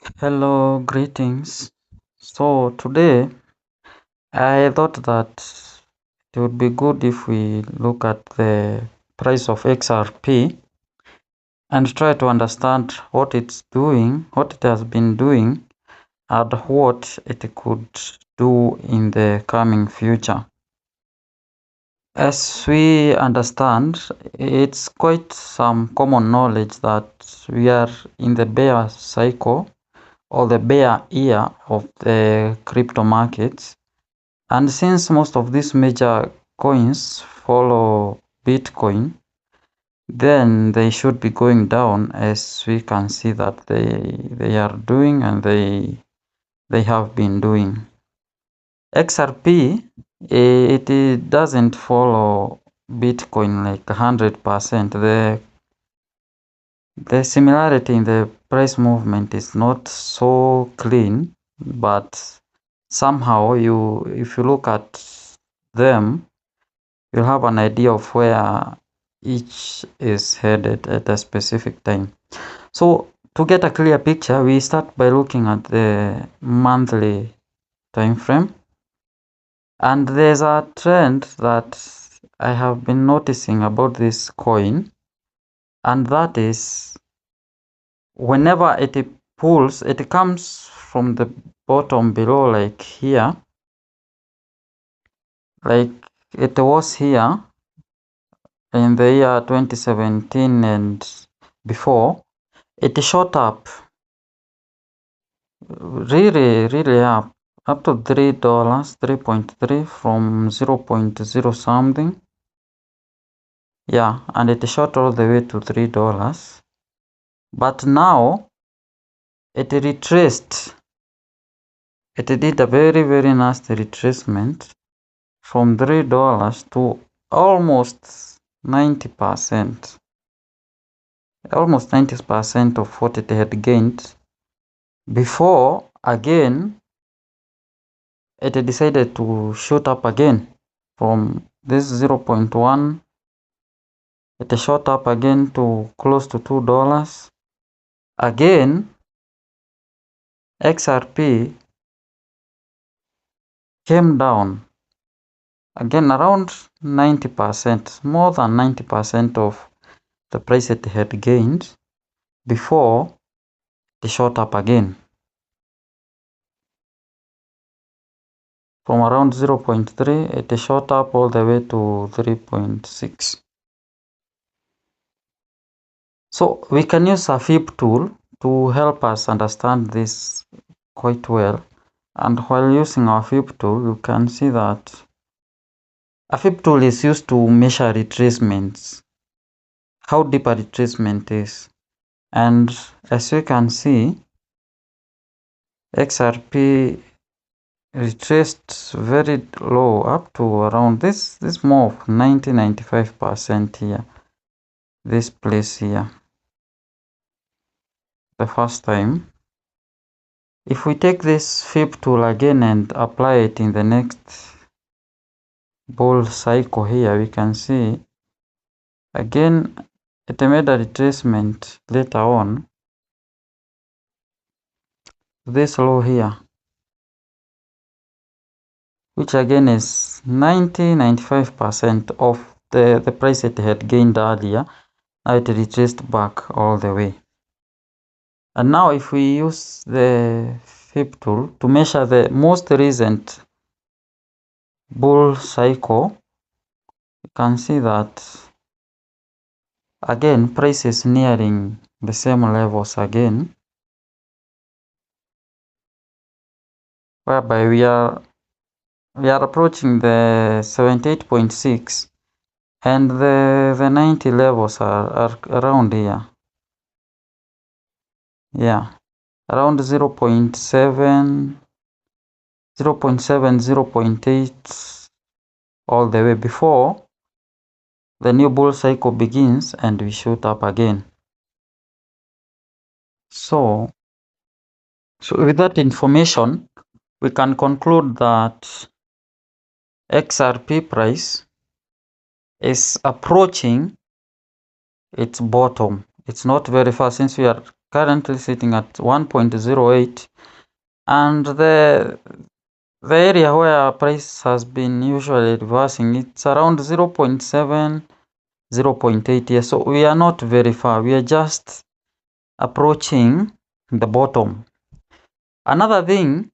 Hello, greetings. So today I thought that it would be good if we look at the price of XRP and try to understand what it's doing, what it has been doing, and what it could do in the coming future. As we understand, it's quite some common knowledge that we are in the bear cycle or the bear year of the crypto markets. And since most of these major coins follow Bitcoin, then they should be going down, as we can see that they are doing and they have been doing. XRP, it doesn't follow Bitcoin like 100%. The similarity in the price movement is not so clean, but somehow if you look at them, you'll have an idea of where each is headed at a specific time. So to get a clear picture, we start by looking at the monthly time frame. And there's a trend that I have been noticing about this coin, and that is whenever it pulls, it comes from the bottom below, like here, like it was here in the year 2017 and before. It shot up really up to $3, 3.3 from 0.0 something. Yeah, and it shot all the way to $3. But now it retraced. It did a very nasty retracement from $3 to almost 90%. Almost 90% of what it had gained before. Again, it decided to shoot up again from this 0.1. It shot up again to close to $2. Again, XRP came down again around 90%, more than 90% of the price it had gained before it shot up again from around 0.3. It shot up all the way to 3.6. So we can use a FIB tool to help us understand this quite well. And while using our FIB tool, you can see that a FIB tool is used to measure retracements, how deep a retracement is. And as you can see, XRP retraced very low up to around this more of 95% here, this place here, the first time. If we take this FIB tool again and apply it in the next bull cycle here, we can see again it made a retracement later on, this low here, which again is 95% of the price it had gained earlier. Now it retraced back all the way. And now if we use the FIB tool to measure the most recent bull cycle, you can see that again price is nearing the same levels again, whereby we are approaching the 78.6 and the 90 levels are around here. Yeah, around 0.7, 0.8 all the way before the new bull cycle begins and we shoot up again. So with that information, we can conclude that XRP price is approaching its bottom. It's not very far, since we are currently sitting at 1.08, and the area where price has been usually reversing, it's around 0.7, 0.8 here. So we are not very far. We are just approaching the bottom. Another thing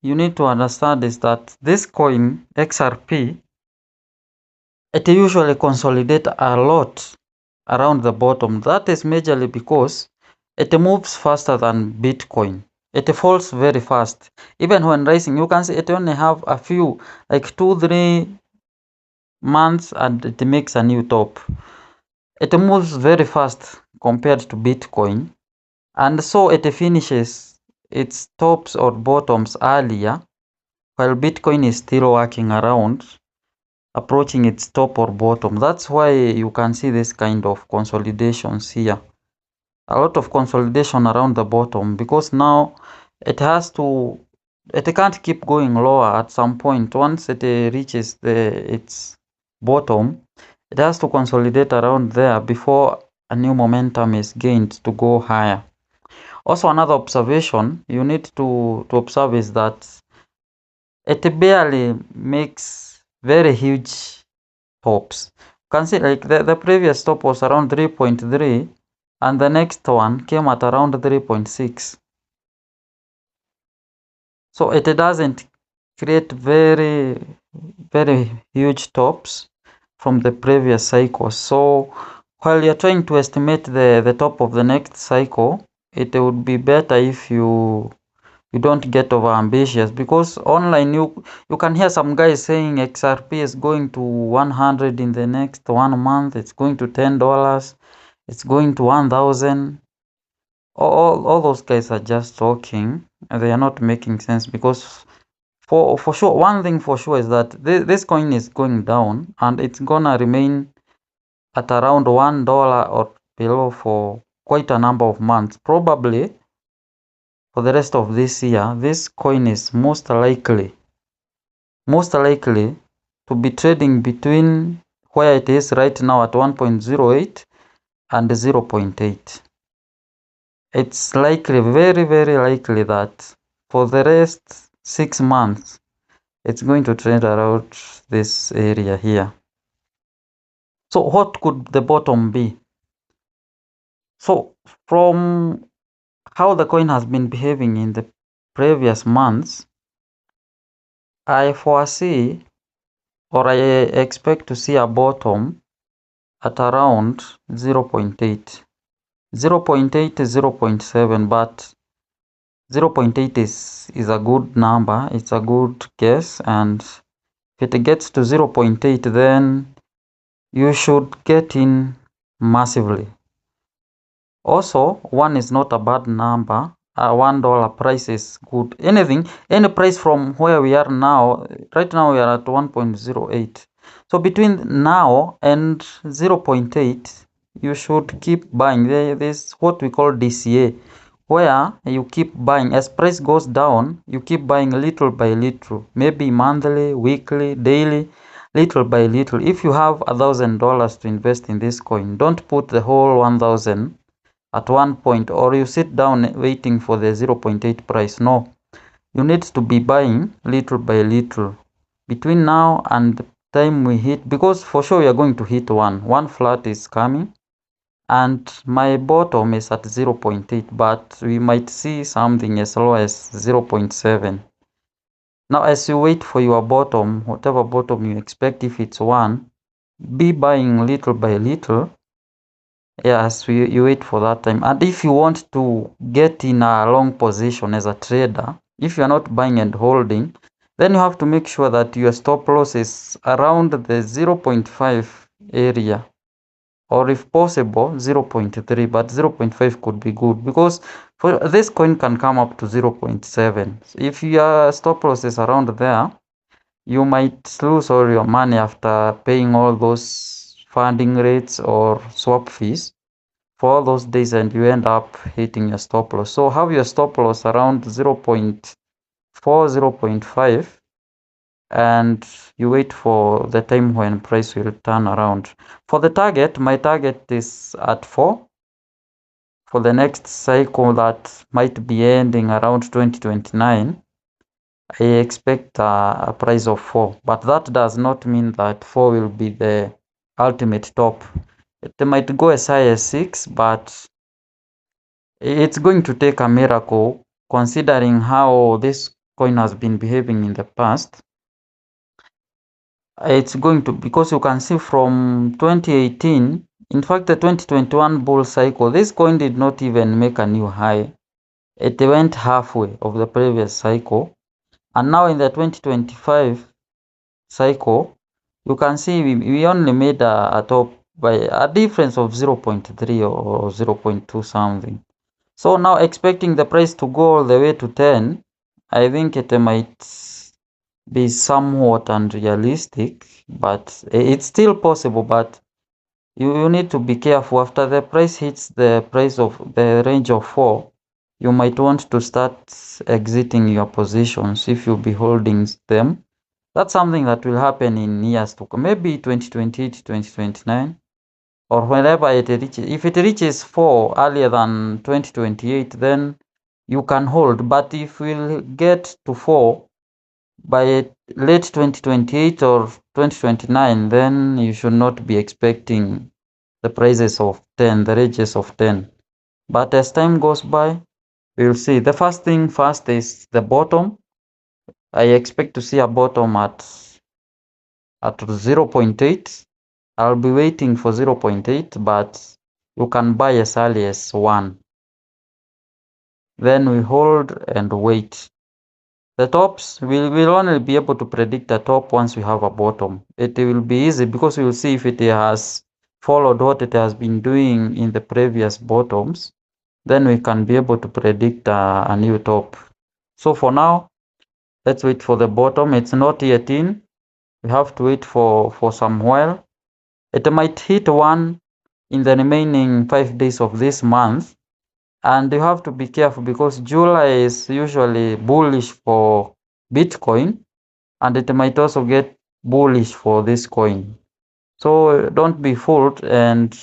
you need to understand is that this coin XRP, it usually consolidates a lot around the bottom. That is majorly because it moves faster than Bitcoin. It falls very fast. Even when rising, you can see it only have a few, like 2-3 months, and it makes a new top. It moves very fast compared to Bitcoin, and so it finishes its tops or bottoms earlier, while Bitcoin is still working around, approaching its top or bottom. That's why you can see this kind of consolidations here. A lot of consolidation around the bottom, because now it can't keep going lower. At some point, once it reaches its bottom, it has to consolidate around there before a new momentum is gained to go higher. Also, another observation you need to observe is that it barely makes very huge tops. You can see like the previous top was around 3.3, and the next one came at around 3.6. So it doesn't create very huge tops from the previous cycle. So while you're trying to estimate the top of the next cycle, it would be better if you don't get over ambitious, because online you can hear some guys saying XRP is going to 100 in the next 1 month, it's going to $10, it's going to 1,000. All those guys are just talking, and they are not making sense, because for sure, one thing for sure is that this coin is going down, and it's gonna remain at around $1 or below for quite a number of months. Probably for the rest of this year, this coin is most likely to be trading between where it is right now at 1.08 and 0.8. It's likely, very likely, that for the rest 6 months, it's going to trade around this area here. So what could the bottom be? So from how the coin has been behaving in the previous months, I foresee, or I expect to see a bottom at around 0.8. 0.8 to 0.7, but 0.8 is a good number, it's a good guess, and if it gets to 0.8, then you should get in massively. Also, 1 is not a bad number. $1 price is good. Any price from where we are now, right now we are at 1.08. So between now and 0.8, you should keep buying. There's what we call DCA, where you keep buying. As price goes down, you keep buying little by little, maybe monthly, weekly, daily, little by little. If you have $1,000 to invest in this coin, don't put the whole 1,000 at one point, or you sit down waiting for the 0.8 price. No, you need to be buying little by little between now and the time we hit, because for sure we are going to hit one flat is coming, and my bottom is at 0.8, but we might see something as low as 0.7. Now, as you wait for your bottom, whatever bottom you expect, if it's 1, be buying little by little. Yes, you wait for that time. And if you want to get in a long position as a trader, if you're not buying and holding, then you have to make sure that your stop loss is around the 0.5 area, or if possible 0.3, but 0.5 could be good, because for this coin can come up to 0.7. If your stop loss is around there, you might lose all your money after paying all those funding rates or swap fees for all those days, and you end up hitting your stop loss. So have your stop loss around 0.4, 0.5, and you wait for the time when price will turn around. For the target, my target is at 4. for the next cycle that might be ending around 2029, I expect a price of 4. But that does not mean that 4 will be the ultimate top. It might go as high as 6, but it's going to take a miracle considering how this coin has been behaving in the past. It's going to, because you can see from 2018, in fact the 2021 bull cycle, this coin did not even make a new high. It went halfway of the previous cycle, and now in the 2025 cycle, you can see we only made a top by a difference of 0.3 or 0.2 something. So now expecting the price to go all the way to 10, I think it might be somewhat unrealistic, but it's still possible. But you need to be careful. After the price hits the price of the range of 4, you might want to start exiting your positions if you'll be holding them. That's something that will happen in years to come, maybe 2028, 2029, or whenever it reaches. If it reaches 4 earlier than 2028, then you can hold. But if we'll get to 4 by late 2028 or 2029, then you should not be expecting the prices of 10, the ranges of 10. But as time goes by, we'll see. The first thing first is the bottom. I expect to see a bottom at 0.8. I'll be waiting for 0.8, but you can buy as early as 1. Then we hold and wait. The tops, we'll only be able to predict a top once we have a bottom. It will be easy because we'll see if it has followed what it has been doing in the previous bottoms. Then we can be able to predict a new top. So for now, let's wait for the bottom. It's not yet in. We have to wait for some while. It might hit 1 in the remaining 5 days of this month. And you have to be careful because July is usually bullish for Bitcoin, and it might also get bullish for this coin. So don't be fooled and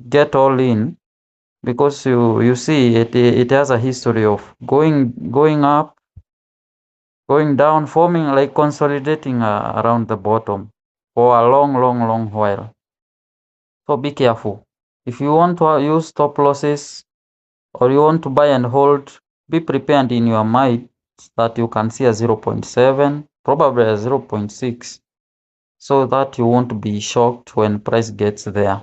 get all in, because you see it has a history of going up, going down, forming, like consolidating around the bottom for a long while. So be careful. If you want to use stop losses, or you want to buy and hold, be prepared in your mind that you can see a 0.7, probably a 0.6, so that you won't be shocked when price gets there.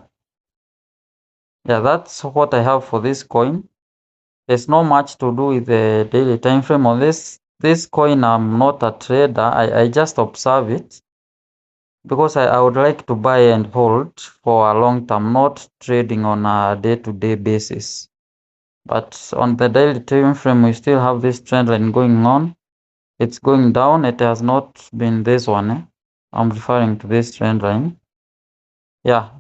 Yeah, that's what I have for this coin. There's not much to do with the daily time frame on this coin. I'm not a trader. I just observe it because I would like to buy and hold for a long term, not trading on a day-to-day basis. But on the daily time frame, we still have this trend line going on. It's going down. It has not been this one. I'm referring to this trend line. Yeah,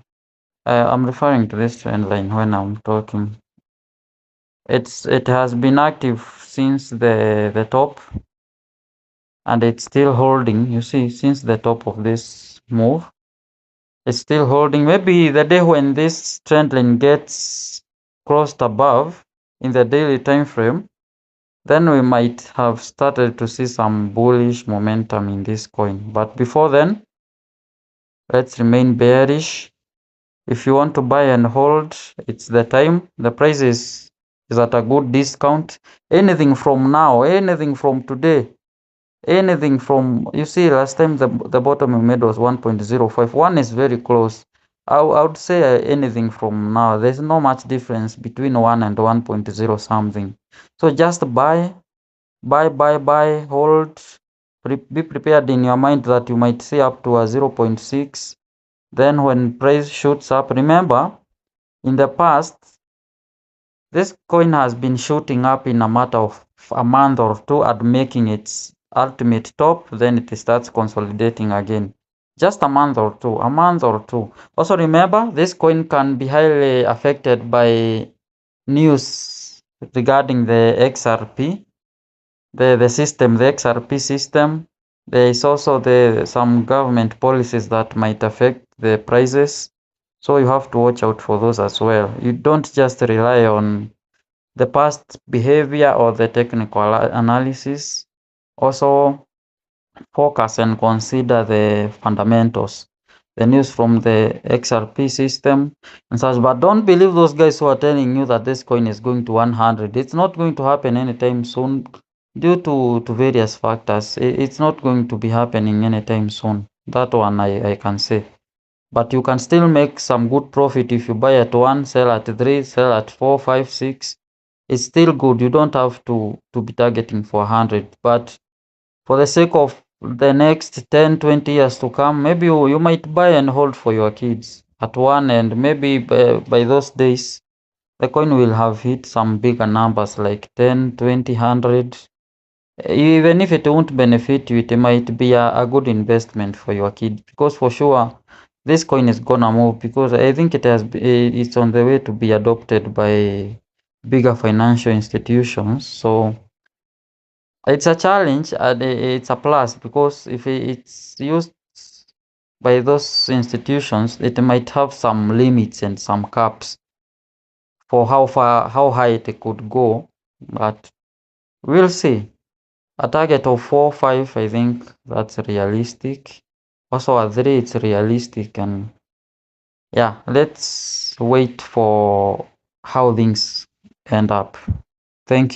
I'm referring to this trend line when I'm talking. It has been active since the top, and it's still holding. You see, since the top of this move, it's still holding. Maybe the day when this trend line gets crossed above in the daily time frame, then we might have started to see some bullish momentum in this coin. But before then, let's remain bearish. If you want to buy and hold, it's the time. The price is at a good discount. Anything from now, anything from today, anything from, you see, last time the bottom we made was 1.05. 1 is very close. I would say anything from now. There's not much difference between 1 and 1.0 something. So just buy, hold. Be prepared in your mind that you might see up to a 0.6. Then when price shoots up, remember, in the past, this coin has been shooting up in a matter of a month or two and making its ultimate top, then it starts consolidating again. Just a month or two, Also remember, this coin can be highly affected by news regarding the XRP, the system, the XRP system. There is also some government policies that might affect the prices. So you have to watch out for those as well. You don't just rely on the past behavior or the technical analysis. Also focus and consider the fundamentals, the news from the XRP system and such. But don't believe those guys who are telling you that this coin is going to 100. It's not going to happen anytime soon due to various factors. It's not going to be happening anytime soon. That one I can say. But you can still make some good profit if you buy at 1, sell at 3, sell at 4, 5, 6. It's still good. You don't have to be targeting for 100. But for the sake of the next 10, 20 years to come, maybe you might buy and hold for your kids at 1, and maybe by those days the coin will have hit some bigger numbers like 10, 20, 100. Even if it won't benefit you, it might be a good investment for your kid, because for sure this coin is gonna move, because I think it's on the way to be adopted by bigger financial institutions. So it's a challenge and it's a plus, because if it's used by those institutions, it might have some limits and some caps for how high it could go. But we'll see. A target of 4, 5, I think that's realistic. Also at 3, it's realistic. And yeah, let's wait for how things end up. Thank you.